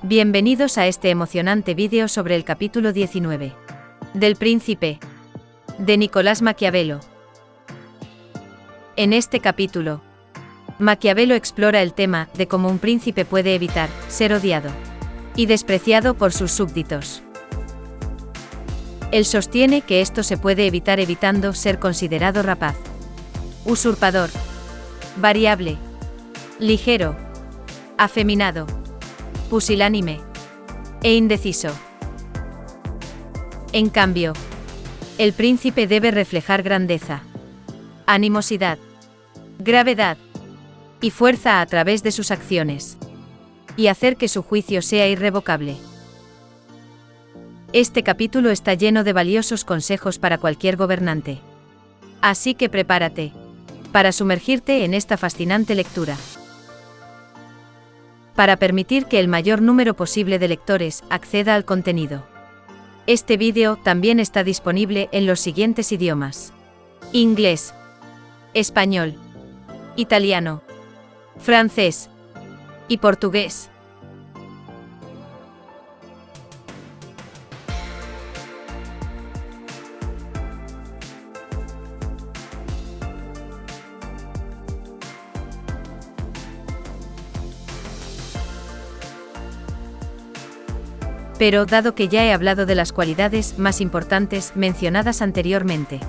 Bienvenidos a este emocionante vídeo sobre el capítulo 19 del Príncipe de Nicolás Maquiavelo. En este capítulo, Maquiavelo explora el tema de cómo un príncipe puede evitar ser odiado y despreciado por sus súbditos. Él sostiene que esto se puede evitar evitando ser considerado rapaz, usurpador, variable, ligero, afeminado, pusilánime e indeciso. En cambio, el príncipe debe reflejar grandeza, animosidad, gravedad y fuerza a través de sus acciones, y hacer que su juicio sea irrevocable. Este capítulo está lleno de valiosos consejos para cualquier gobernante. Así que prepárate para sumergirte en esta fascinante lectura. Para permitir que el mayor número posible de lectores acceda al contenido. Este vídeo también está disponible en los siguientes idiomas: inglés, español, italiano, francés y portugués. Pero, dado que ya he hablado de las cualidades más importantes mencionadas anteriormente,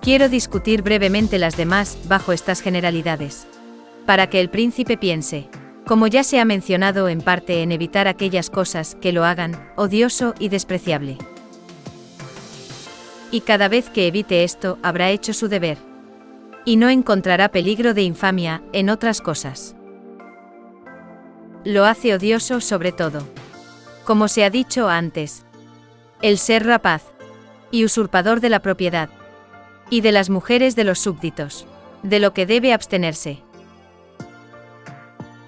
quiero discutir brevemente las demás bajo estas generalidades. Para que el príncipe piense, como ya se ha mencionado en parte, en evitar aquellas cosas que lo hagan odioso y despreciable. Y cada vez que evite esto, habrá hecho su deber. Y no encontrará peligro de infamia en otras cosas. Lo hace odioso sobre todo, como se ha dicho antes, el ser rapaz y usurpador de la propiedad y de las mujeres de los súbditos, de lo que debe abstenerse.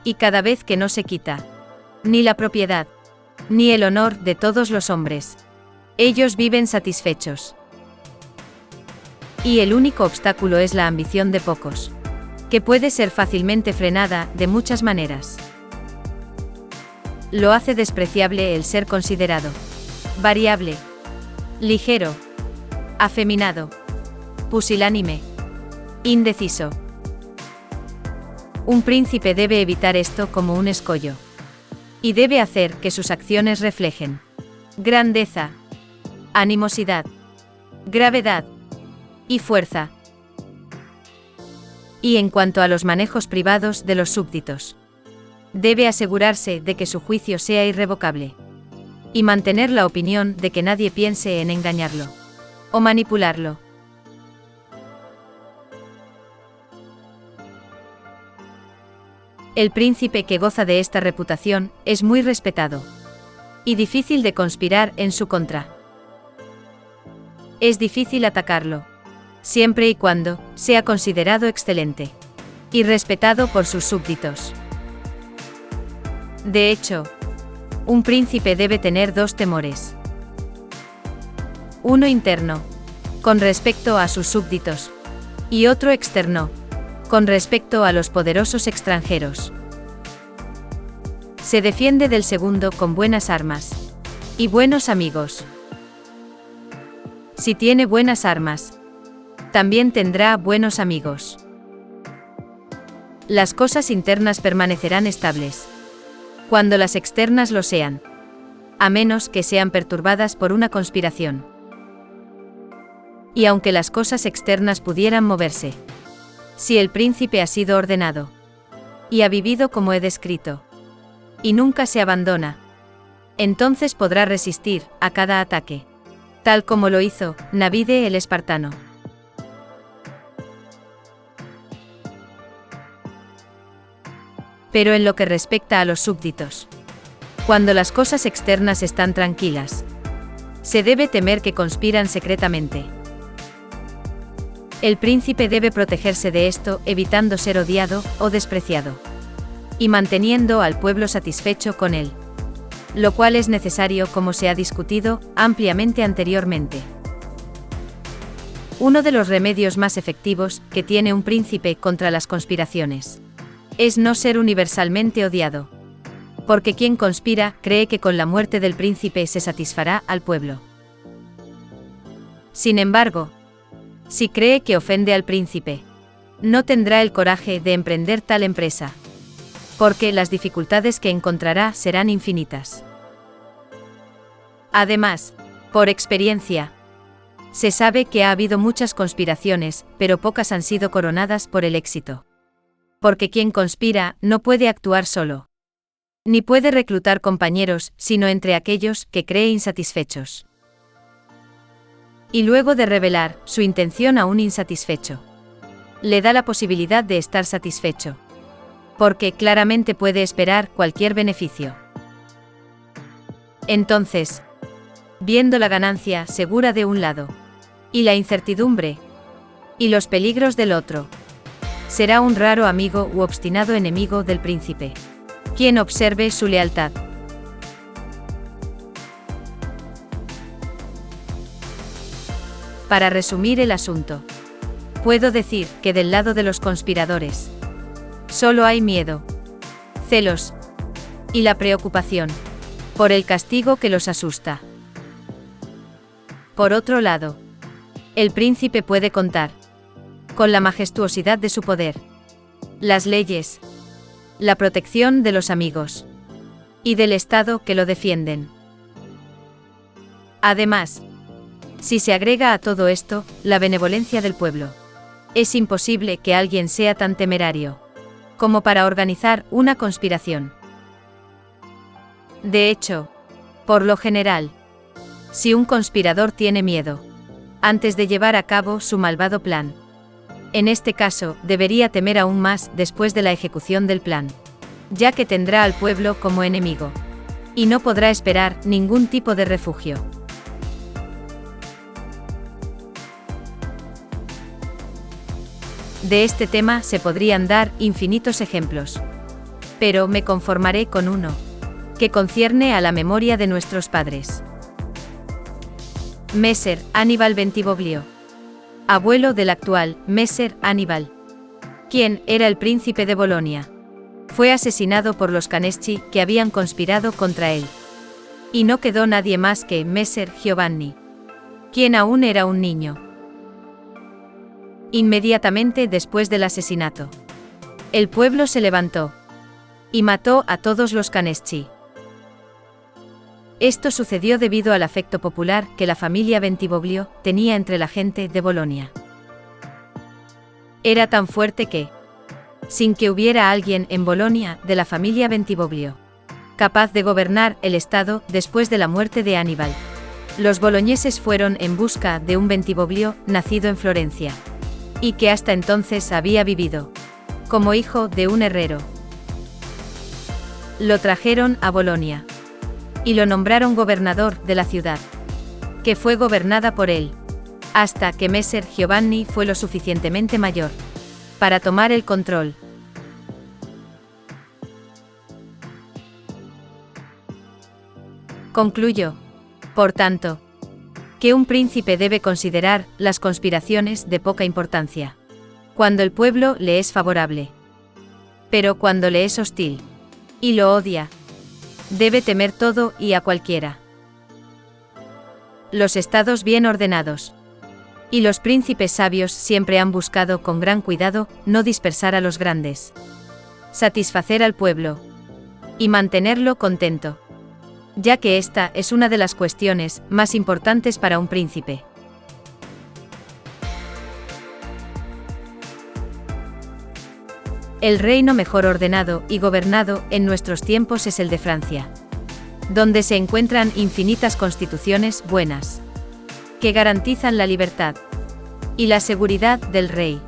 Y cada vez que no se quita ni la propiedad ni el honor de todos los hombres, ellos viven satisfechos. Y el único obstáculo es la ambición de pocos, que puede ser fácilmente frenada de muchas maneras. Lo hace despreciable el ser considerado variable, ligero, afeminado, pusilánime, indeciso. Un príncipe debe evitar esto como un escollo. Y debe hacer que sus acciones reflejen grandeza, animosidad, gravedad y fuerza. Y en cuanto a los manejos privados de los súbditos, debe asegurarse de que su juicio sea irrevocable. Y mantener la opinión de que nadie piense en engañarlo o manipularlo. El príncipe que goza de esta reputación es muy respetado y difícil de conspirar en su contra. Es difícil atacarlo, siempre y cuando sea considerado excelente y respetado por sus súbditos. De hecho, un príncipe debe tener dos temores. Uno interno, con respecto a sus súbditos, y otro externo, con respecto a los poderosos extranjeros. Se defiende del segundo con buenas armas y buenos amigos. Si tiene buenas armas, también tendrá buenos amigos. Las cosas internas permanecerán estables cuando las externas lo sean, a menos que sean perturbadas por una conspiración. Y aunque las cosas externas pudieran moverse, si el príncipe ha sido ordenado y ha vivido como he descrito, y nunca se abandona, entonces podrá resistir a cada ataque, tal como lo hizo Nabide el espartano. Pero en lo que respecta a los súbditos, cuando las cosas externas están tranquilas, se debe temer que conspiran secretamente. El príncipe debe protegerse de esto, evitando ser odiado o despreciado, y manteniendo al pueblo satisfecho con él, lo cual es necesario, como se ha discutido ampliamente anteriormente. Uno de los remedios más efectivos que tiene un príncipe contra las conspiraciones es no ser universalmente odiado. Porque quien conspira cree que con la muerte del príncipe se satisfará al pueblo. Sin embargo, si cree que ofende al príncipe, no tendrá el coraje de emprender tal empresa, porque las dificultades que encontrará serán infinitas. Además, por experiencia, se sabe que ha habido muchas conspiraciones, pero pocas han sido coronadas por el éxito. Porque quien conspira no puede actuar solo, ni puede reclutar compañeros, sino entre aquellos que cree insatisfechos. Y luego de revelar su intención a un insatisfecho, le da la posibilidad de estar satisfecho, porque claramente puede esperar cualquier beneficio. Entonces, viendo la ganancia segura de un lado, y la incertidumbre, y los peligros del otro, será un raro amigo u obstinado enemigo del príncipe, quien observe su lealtad. Para resumir el asunto, puedo decir que del lado de los conspiradores, solo hay miedo, celos y la preocupación por el castigo que los asusta. Por otro lado, el príncipe puede contar con la majestuosidad de su poder, las leyes, la protección de los amigos y del Estado que lo defienden. Además, si se agrega a todo esto la benevolencia del pueblo, es imposible que alguien sea tan temerario como para organizar una conspiración. De hecho, por lo general, si un conspirador tiene miedo antes de llevar a cabo su malvado plan, en este caso debería temer aún más después de la ejecución del plan, ya que tendrá al pueblo como enemigo, y no podrá esperar ningún tipo de refugio. De este tema se podrían dar infinitos ejemplos, pero me conformaré con uno, que concierne a la memoria de nuestros padres. Messer Aníbal Bentivoglio, abuelo del actual Messer Aníbal, quien era el príncipe de Bolonia, fue asesinado por los Caneschi que habían conspirado contra él. Y no quedó nadie más que Messer Giovanni, quien aún era un niño. Inmediatamente después del asesinato, el pueblo se levantó y mató a todos los Caneschi. Esto sucedió debido al afecto popular que la familia Bentivoglio tenía entre la gente de Bolonia. Era tan fuerte que, sin que hubiera alguien en Bolonia de la familia Bentivoglio capaz de gobernar el estado después de la muerte de Aníbal, los boloñeses fueron en busca de un Bentivoglio nacido en Florencia, y que hasta entonces había vivido como hijo de un herrero. Lo trajeron a Bolonia y lo nombraron gobernador de la ciudad, que fue gobernada por él, hasta que Messer Giovanni fue lo suficientemente mayor para tomar el control. Concluyo, por tanto, que un príncipe debe considerar las conspiraciones de poca importancia, cuando el pueblo le es favorable. Pero cuando le es hostil, y lo odia, debe temer todo y a cualquiera. Los estados bien ordenados y los príncipes sabios siempre han buscado con gran cuidado no dispersar a los grandes, satisfacer al pueblo y mantenerlo contento, ya que esta es una de las cuestiones más importantes para un príncipe. El reino mejor ordenado y gobernado en nuestros tiempos es el de Francia, donde se encuentran infinitas constituciones buenas, que garantizan la libertad y la seguridad del rey.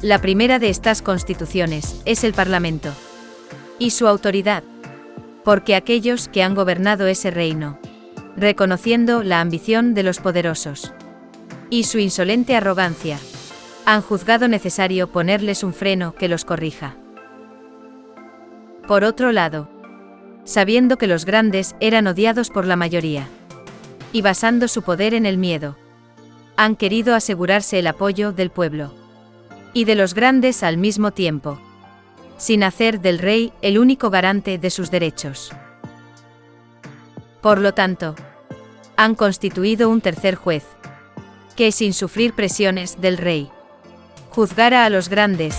La primera de estas constituciones es el Parlamento y su autoridad, porque aquellos que han gobernado ese reino, reconociendo la ambición de los poderosos y su insolente arrogancia, han juzgado necesario ponerles un freno que los corrija. Por otro lado, sabiendo que los grandes eran odiados por la mayoría, y basando su poder en el miedo, han querido asegurarse el apoyo del pueblo y de los grandes al mismo tiempo, sin hacer del rey el único garante de sus derechos. Por lo tanto, han constituido un tercer juez, que sin sufrir presiones del rey, juzgara a los grandes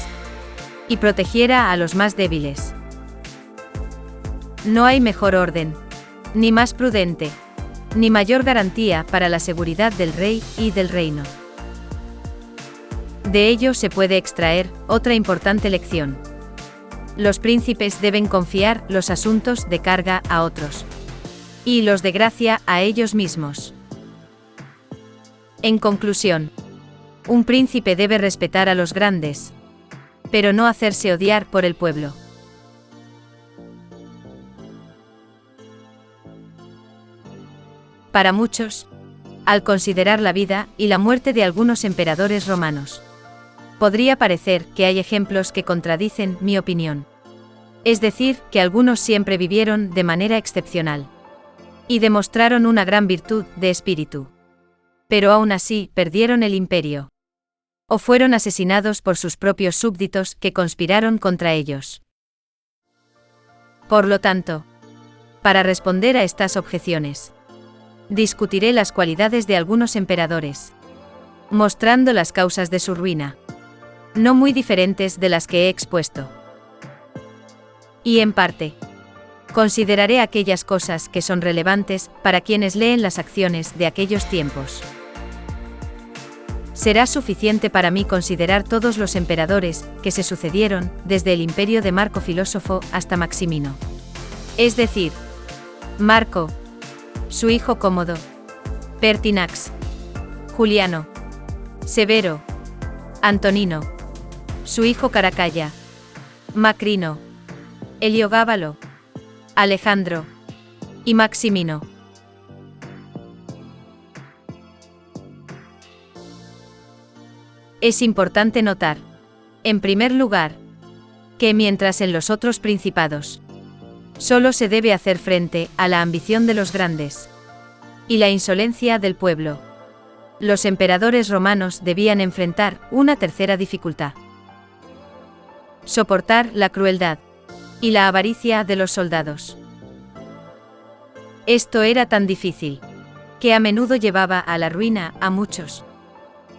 y protegiera a los más débiles. No hay mejor orden, ni más prudente, ni mayor garantía para la seguridad del rey y del reino. De ello se puede extraer otra importante lección. Los príncipes deben confiar los asuntos de carga a otros, y los de gracia a ellos mismos. En conclusión, un príncipe debe respetar a los grandes, pero no hacerse odiar por el pueblo. Para muchos, al considerar la vida y la muerte de algunos emperadores romanos, podría parecer que hay ejemplos que contradicen mi opinión. Es decir, que algunos siempre vivieron de manera excepcional y demostraron una gran virtud de espíritu, pero aún así perdieron el imperio, o fueron asesinados por sus propios súbditos que conspiraron contra ellos. Por lo tanto, para responder a estas objeciones, discutiré las cualidades de algunos emperadores, mostrando las causas de su ruina, no muy diferentes de las que he expuesto. Y en parte, consideraré aquellas cosas que son relevantes para quienes leen las acciones de aquellos tiempos. Será suficiente para mí considerar todos los emperadores que se sucedieron desde el imperio de Marco Filósofo hasta Maximino. Es decir, Marco, su hijo Cómodo, Pertinax, Juliano, Severo, Antonino, su hijo Caracalla, Macrino, Heliogábalo, Alejandro y Maximino. Es importante notar, en primer lugar, que mientras en los otros principados solo se debe hacer frente a la ambición de los grandes y la insolencia del pueblo, los emperadores romanos debían enfrentar una tercera dificultad: soportar la crueldad y la avaricia de los soldados. Esto era tan difícil que a menudo llevaba a la ruina a muchos,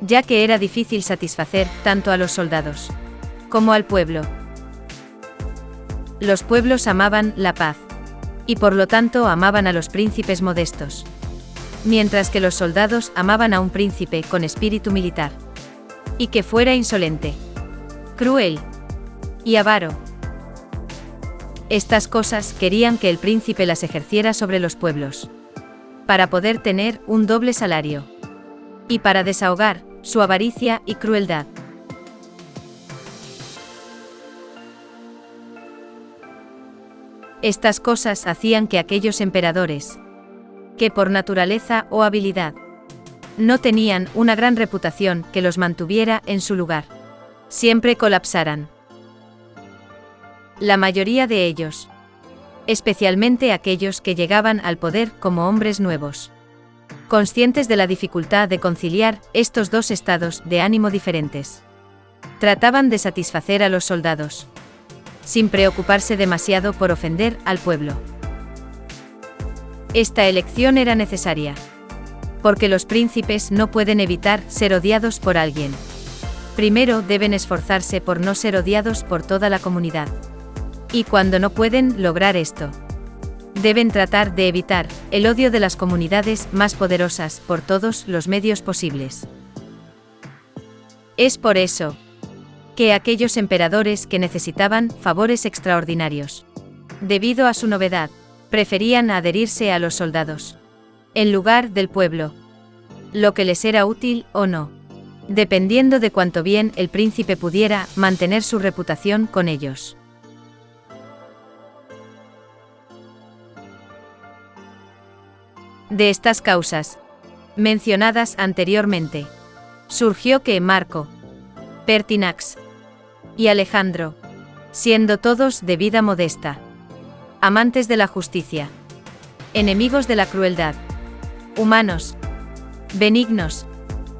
ya que era difícil satisfacer tanto a los soldados como al pueblo. Los pueblos amaban la paz, y por lo tanto amaban a los príncipes modestos, mientras que los soldados amaban a un príncipe con espíritu militar, y que fuera insolente, cruel y avaro. Estas cosas querían que el príncipe las ejerciera sobre los pueblos, para poder tener un doble salario, y para desahogar su avaricia y crueldad. Estas cosas hacían que aquellos emperadores, que por naturaleza o habilidad no tenían una gran reputación que los mantuviera en su lugar, siempre colapsaran. La mayoría de ellos, especialmente aquellos que llegaban al poder como hombres nuevos, conscientes de la dificultad de conciliar estos dos estados de ánimo diferentes, trataban de satisfacer a los soldados, sin preocuparse demasiado por ofender al pueblo. Esta elección era necesaria, porque los príncipes no pueden evitar ser odiados por alguien. Primero deben esforzarse por no ser odiados por toda la comunidad. Y cuando no pueden lograr esto, deben tratar de evitar el odio de las comunidades más poderosas por todos los medios posibles. Es por eso que aquellos emperadores que necesitaban favores extraordinarios, debido a su novedad, preferían adherirse a los soldados, en lugar del pueblo, lo que les era útil o no, dependiendo de cuánto bien el príncipe pudiera mantener su reputación con ellos. De estas causas, mencionadas anteriormente, surgió que Marco, Pertinax y Alejandro, siendo todos de vida modesta, amantes de la justicia, enemigos de la crueldad, humanos, benignos,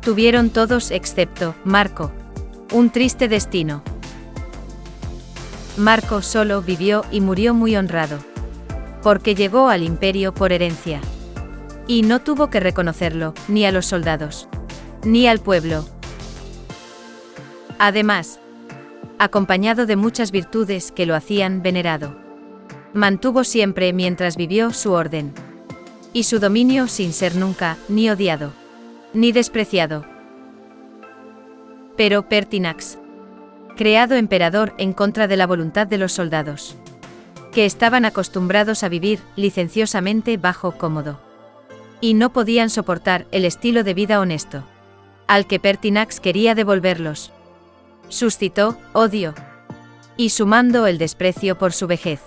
tuvieron todos excepto Marco un triste destino. Marco solo vivió y murió muy honrado. Porque llegó al imperio por herencia. Y no tuvo que reconocerlo, ni a los soldados, ni al pueblo. Además, acompañado de muchas virtudes que lo hacían venerado. Mantuvo siempre mientras vivió su orden. Y su dominio sin ser nunca, ni odiado, ni despreciado. Pero Pertinax, creado emperador en contra de la voluntad de los soldados, que estaban acostumbrados a vivir licenciosamente bajo cómodo. Y no podían soportar el estilo de vida honesto, al que Pertinax quería devolverlos. Suscitó odio. Y sumando el desprecio por su vejez,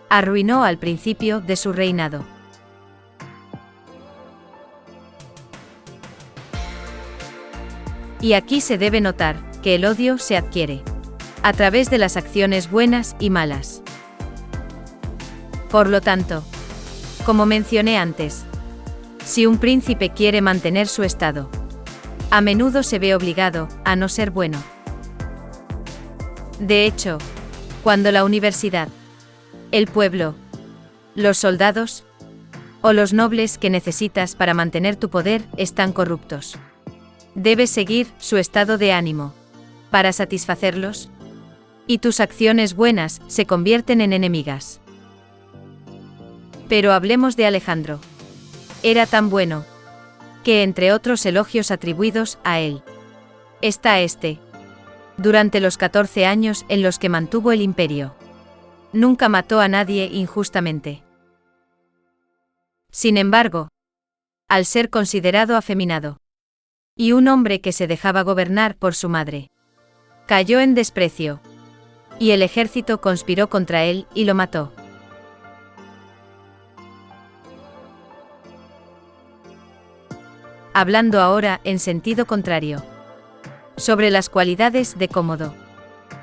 arruinó al principio de su reinado. Y aquí se debe notar que el odio se adquiere a través de las acciones buenas y malas. Por lo tanto, como mencioné antes, si un príncipe quiere mantener su estado, a menudo se ve obligado a no ser bueno. De hecho, cuando la universidad, el pueblo, los soldados o los nobles que necesitas para mantener tu poder están corruptos, debes seguir su estado de ánimo para satisfacerlos, y tus acciones buenas se convierten en enemigas. Pero hablemos de Alejandro. Era tan bueno, que entre otros elogios atribuidos a él, está durante los 14 años en los que mantuvo el imperio, nunca mató a nadie injustamente. Sin embargo, al ser considerado afeminado, y un hombre que se dejaba gobernar por su madre, cayó en desprecio, y el ejército conspiró contra él y lo mató. Hablando ahora en sentido contrario, sobre las cualidades de Cómodo,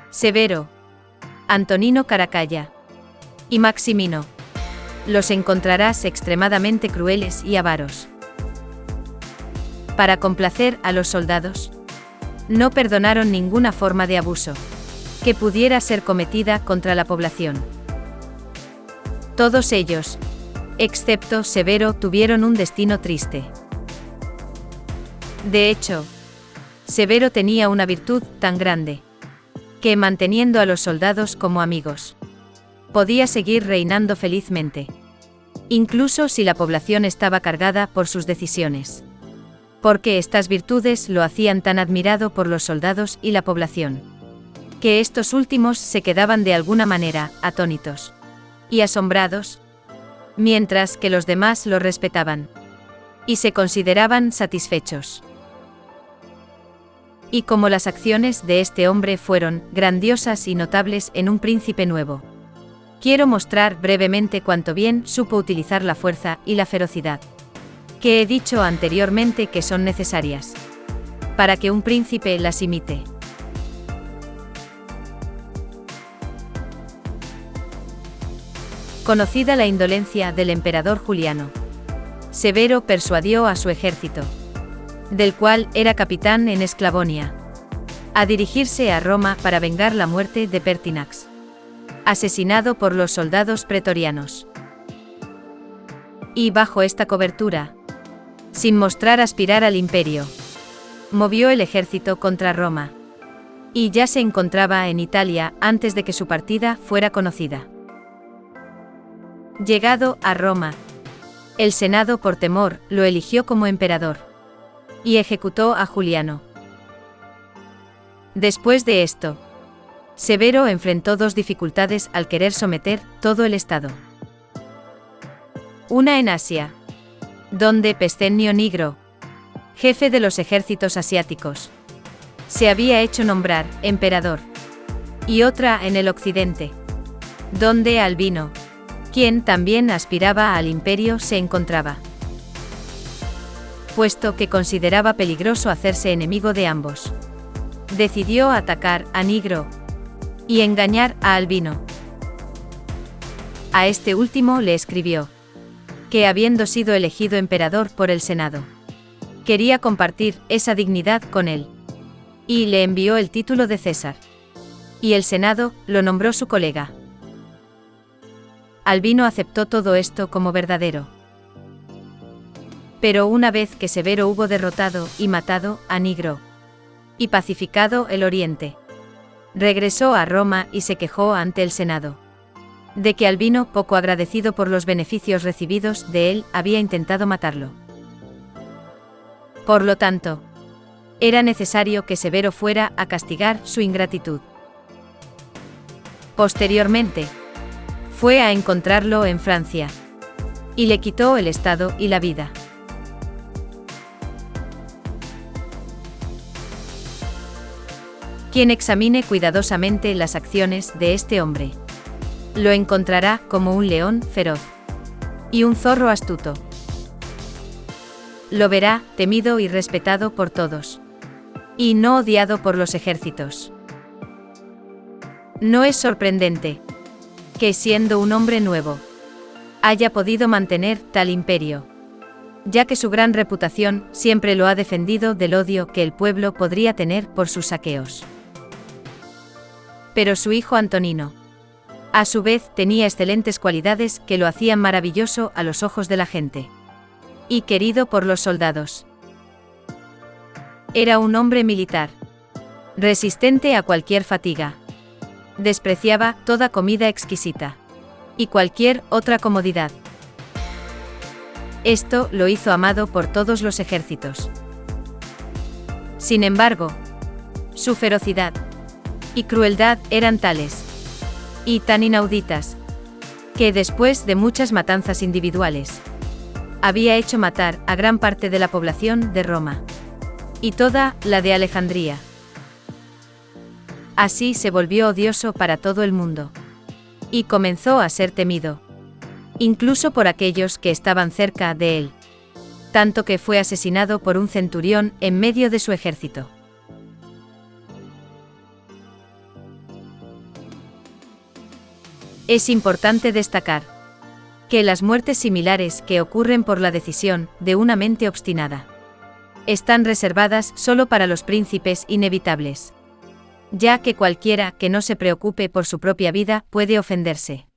Severo, Antonino Caracalla y Maximino, los encontrarás extremadamente crueles y avaros. Para complacer a los soldados, no perdonaron ninguna forma de abuso que pudiera ser cometida contra la población. Todos ellos, excepto Severo, tuvieron un destino triste. De hecho, Severo tenía una virtud tan grande, que manteniendo a los soldados como amigos, podía seguir reinando felizmente, incluso si la población estaba cargada por sus decisiones. Porque estas virtudes lo hacían tan admirado por los soldados y la población, que estos últimos se quedaban de alguna manera atónitos y asombrados, mientras que los demás lo respetaban y se consideraban satisfechos. Y como las acciones de este hombre fueron grandiosas y notables en un príncipe nuevo, quiero mostrar brevemente cuánto bien supo utilizar la fuerza y la ferocidad, que he dicho anteriormente que son necesarias para que un príncipe las imite. Conocida la indolencia del emperador Juliano, Severo persuadió a su ejército, del cual era capitán en Esclavonia, a dirigirse a Roma para vengar la muerte de Pertinax, asesinado por los soldados pretorianos. Y bajo esta cobertura, sin mostrar aspirar al imperio, movió el ejército contra Roma, y ya se encontraba en Italia antes de que su partida fuera conocida. Llegado a Roma, el Senado por temor lo eligió como emperador y ejecutó a Juliano. Después de esto, Severo enfrentó dos dificultades al querer someter todo el estado. Una en Asia, donde Pescenio Nigro, jefe de los ejércitos asiáticos, se había hecho nombrar emperador, y otra en el occidente, donde Albino, quien también aspiraba al imperio, se encontraba. Puesto que consideraba peligroso hacerse enemigo de ambos, decidió atacar a Nigro y engañar a Albino. A este último le escribió que, habiendo sido elegido emperador por el Senado, quería compartir esa dignidad con él, y le envió el título de César. y el Senado lo nombró su colega. Albino aceptó todo esto como verdadero. Pero una vez que Severo hubo derrotado y matado a Nigro y pacificado el Oriente, regresó a Roma y se quejó ante el Senado de que Albino, poco agradecido por los beneficios recibidos de él, había intentado matarlo. Por lo tanto, era necesario que Severo fuera a castigar su ingratitud. Posteriormente, fue a encontrarlo en Francia y le quitó el estado y la vida. Quien examine cuidadosamente las acciones de este hombre, lo encontrará como un león feroz y un zorro astuto. Lo verá temido y respetado por todos, y no odiado por los ejércitos. No es sorprendente que, siendo un hombre nuevo, haya podido mantener tal imperio, ya que su gran reputación siempre lo ha defendido del odio que el pueblo podría tener por sus saqueos. Pero su hijo Antonino, a su vez, tenía excelentes cualidades que lo hacían maravilloso a los ojos de la gente y querido por los soldados. Era un hombre militar, resistente a cualquier fatiga. Despreciaba toda comida exquisita y cualquier otra comodidad. Esto lo hizo amado por todos los ejércitos. Sin embargo, su ferocidad y crueldad eran tales y tan inauditas que, después de muchas matanzas individuales, había hecho matar a gran parte de la población de Roma y toda la de Alejandría. Así se volvió odioso para todo el mundo y comenzó a ser temido, incluso por aquellos que estaban cerca de él, tanto que fue asesinado por un centurión en medio de su ejército. Es importante destacar que las muertes similares que ocurren por la decisión de una mente obstinada están reservadas solo para los príncipes inevitables, ya que cualquiera que no se preocupe por su propia vida puede ofenderse.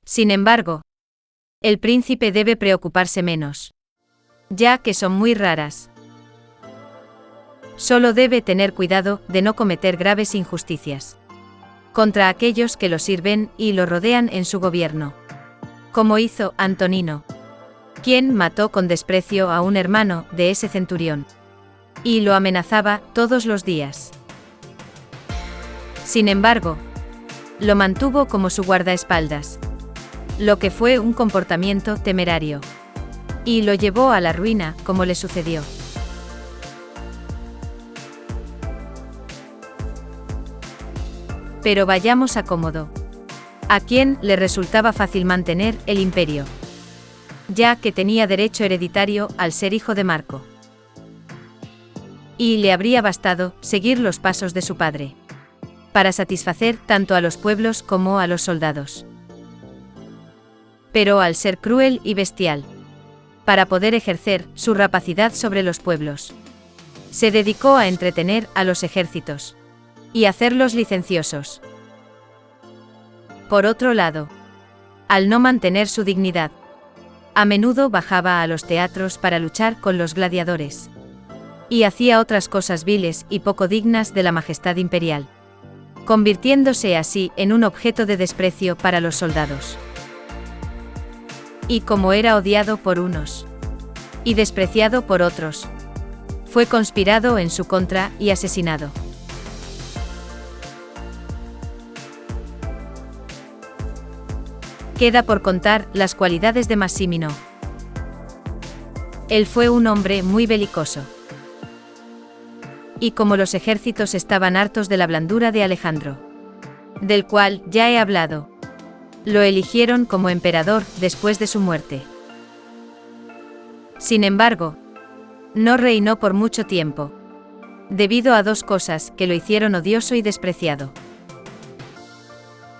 Sin embargo, el príncipe debe preocuparse menos, ya que son muy raras. Solo debe tener cuidado de no cometer graves injusticias contra aquellos que lo sirven y lo rodean en su gobierno, como hizo Antonino, quien mató con desprecio a un hermano de ese centurión y lo amenazaba todos los días. Sin embargo, lo mantuvo como su guardaespaldas, lo que fue un comportamiento temerario, y lo llevó a la ruina, como le sucedió. Pero vayamos a Cómodo, a quien le resultaba fácil mantener el imperio, ya que tenía derecho hereditario al ser hijo de Marco, y le habría bastado seguir los pasos de su padre para satisfacer tanto a los pueblos como a los soldados. Pero al ser cruel y bestial, para poder ejercer su rapacidad sobre los pueblos, se dedicó a entretener a los ejércitos y hacerlos licenciosos. Por otro lado, al no mantener su dignidad, a menudo bajaba a los teatros para luchar con los gladiadores, y hacía otras cosas viles y poco dignas de la majestad imperial, convirtiéndose así en un objeto de desprecio para los soldados. Y como era odiado por unos y despreciado por otros, fue conspirado en su contra y asesinado. Queda por contar las cualidades de Massimino. Él fue un hombre muy belicoso. Y como los ejércitos estaban hartos de la blandura de Alejandro, del cual ya he hablado, lo eligieron como emperador después de su muerte. Sin embargo, no reinó por mucho tiempo, debido a dos cosas que lo hicieron odioso y despreciado.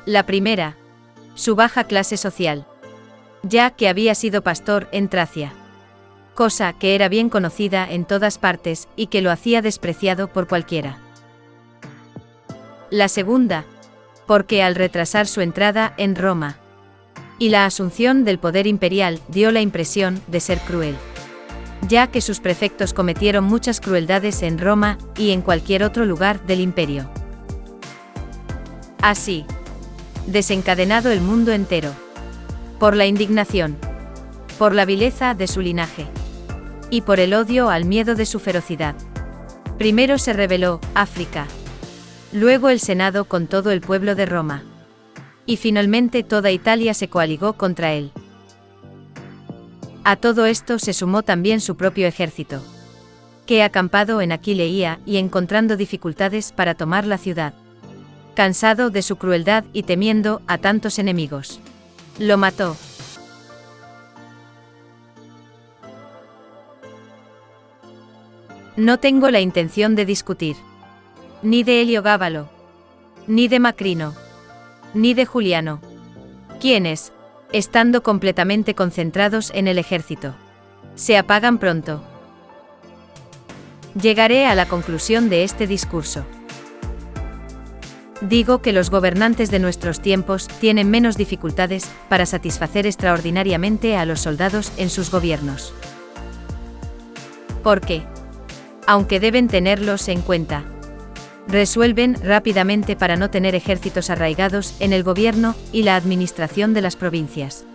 La primera, su baja clase social, ya que había sido pastor en Tracia, cosa que era bien conocida en todas partes y que lo hacía despreciado por cualquiera. La segunda, porque al retrasar su entrada en Roma y la asunción del poder imperial dio la impresión de ser cruel, ya que sus prefectos cometieron muchas crueldades en Roma y en cualquier otro lugar del imperio. Así, desencadenado el mundo entero, por la indignación, por la vileza de su linaje, y por el odio al miedo de su ferocidad. Primero se rebeló África, luego el Senado con todo el pueblo de Roma, y finalmente toda Italia se coaligó contra él. A todo esto se sumó también su propio ejército, que acampado en Aquileia y encontrando dificultades para tomar la ciudad, cansado de su crueldad y temiendo a tantos enemigos, lo mató. No tengo la intención de discutir, ni de Heliogábalo, ni de Macrino, ni de Juliano, quienes, estando completamente concentrados en el ejército, se apagan pronto. Llegaré a la conclusión de este discurso. Digo que los gobernantes de nuestros tiempos tienen menos dificultades para satisfacer extraordinariamente a los soldados en sus gobiernos. Porque, aunque deben tenerlos en cuenta, resuelven rápidamente para no tener ejércitos arraigados en el gobierno y la administración de las provincias,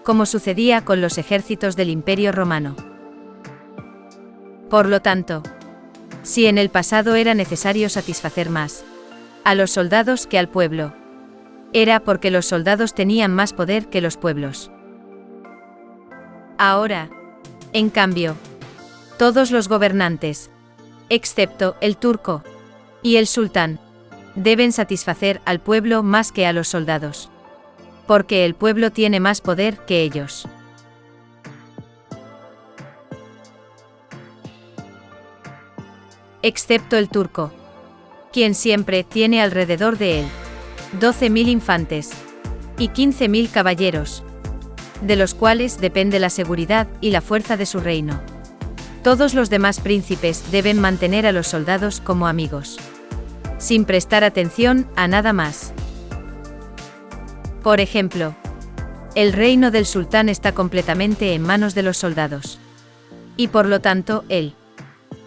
como sucedía con los ejércitos del Imperio Romano. Por lo tanto, si en el pasado era necesario satisfacer más a los soldados que al pueblo, era porque los soldados tenían más poder que los pueblos. Ahora, en cambio, todos los gobernantes, excepto el turco y el sultán, deben satisfacer al pueblo más que a los soldados, porque el pueblo tiene más poder que ellos. Excepto el turco, quien siempre tiene alrededor de él 12.000 infantes y 15.000 caballeros, de los cuales depende la seguridad y la fuerza de su reino. Todos los demás príncipes deben mantener a los soldados como amigos, sin prestar atención a nada más. Por ejemplo, el reino del sultán está completamente en manos de los soldados, y por lo tanto él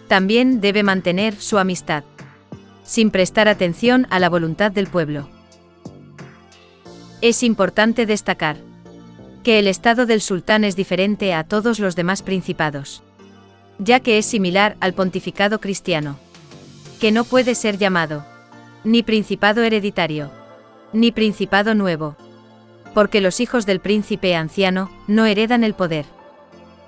también debe mantener su amistad, sin prestar atención a la voluntad del pueblo. Es importante destacar que el estado del sultán es diferente a todos los demás principados, ya que es similar al pontificado cristiano, que no puede ser llamado ni principado hereditario, ni principado nuevo, porque los hijos del príncipe anciano no heredan el poder,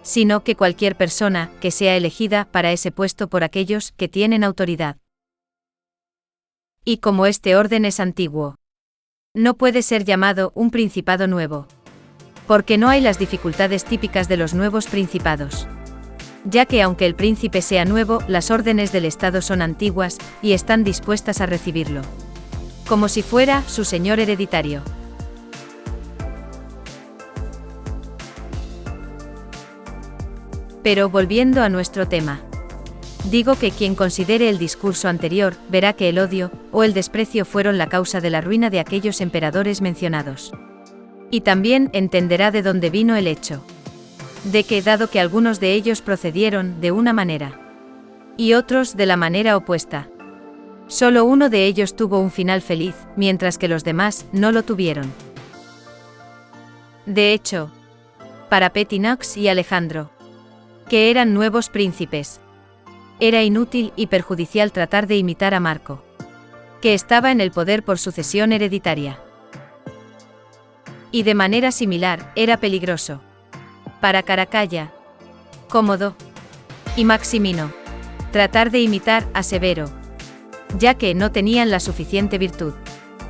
sino que cualquier persona que sea elegida para ese puesto por aquellos que tienen autoridad. Y como este orden es antiguo, no puede ser llamado un principado nuevo, porque no hay las dificultades típicas de los nuevos principados, ya que aunque el príncipe sea nuevo, las órdenes del Estado son antiguas y están dispuestas a recibirlo, como si fuera su señor hereditario. Pero volviendo a nuestro tema, digo que quien considere el discurso anterior verá que el odio o el desprecio fueron la causa de la ruina de aquellos emperadores mencionados. Y también entenderá de dónde vino el hecho de que, dado que algunos de ellos procedieron de una manera y otros de la manera opuesta, solo uno de ellos tuvo un final feliz, mientras que los demás no lo tuvieron. De hecho, para Petinox y Alejandro, que eran nuevos príncipes, era inútil y perjudicial tratar de imitar a Marco, que estaba en el poder por sucesión hereditaria. Y de manera similar, era peligroso para Caracalla, Cómodo y Maximino tratar de imitar a Severo, ya que no tenían la suficiente virtud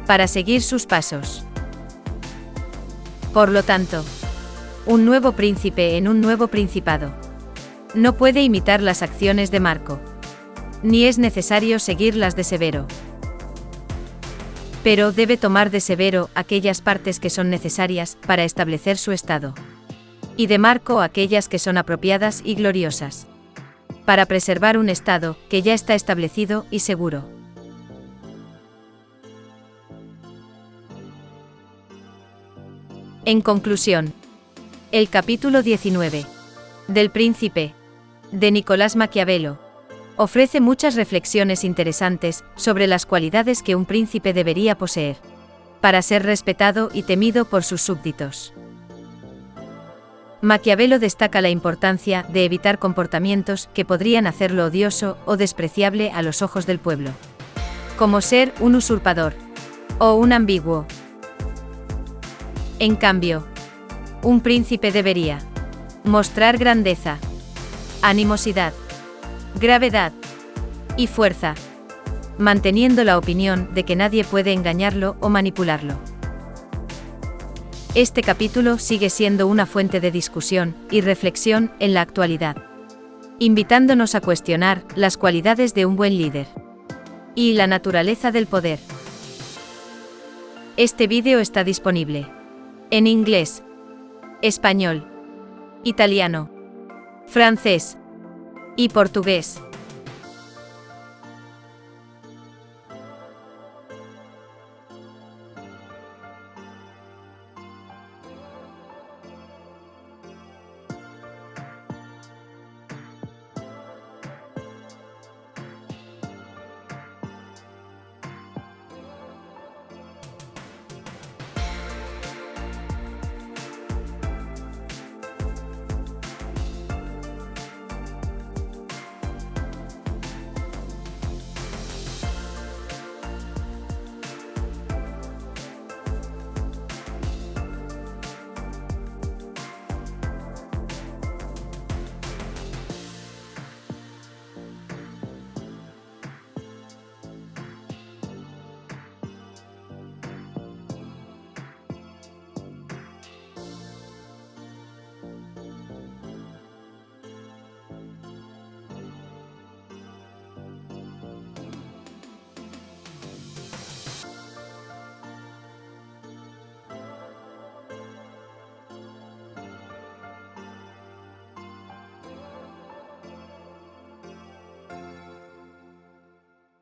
para seguir sus pasos. Por lo tanto, un nuevo príncipe en un nuevo principado no puede imitar las acciones de Marco, ni es necesario seguir las de Severo. Pero debe tomar de Severo aquellas partes que son necesarias para establecer su estado, y de Marco aquellas que son apropiadas y gloriosas, para preservar un estado que ya está establecido y seguro. En conclusión, el capítulo 19 del Príncipe de Nicolás Maquiavelo ofrece muchas reflexiones interesantes sobre las cualidades que un príncipe debería poseer para ser respetado y temido por sus súbditos. Maquiavelo destaca la importancia de evitar comportamientos que podrían hacerlo odioso o despreciable a los ojos del pueblo, como ser un usurpador o un ambiguo. En cambio, un príncipe debería mostrar grandeza, animosidad, gravedad y fuerza, manteniendo la opinión de que nadie puede engañarlo o manipularlo. Este capítulo sigue siendo una fuente de discusión y reflexión en la actualidad, invitándonos a cuestionar las cualidades de un buen líder y la naturaleza del poder. Este vídeo está disponible en inglés, español, italiano, francés y portugués.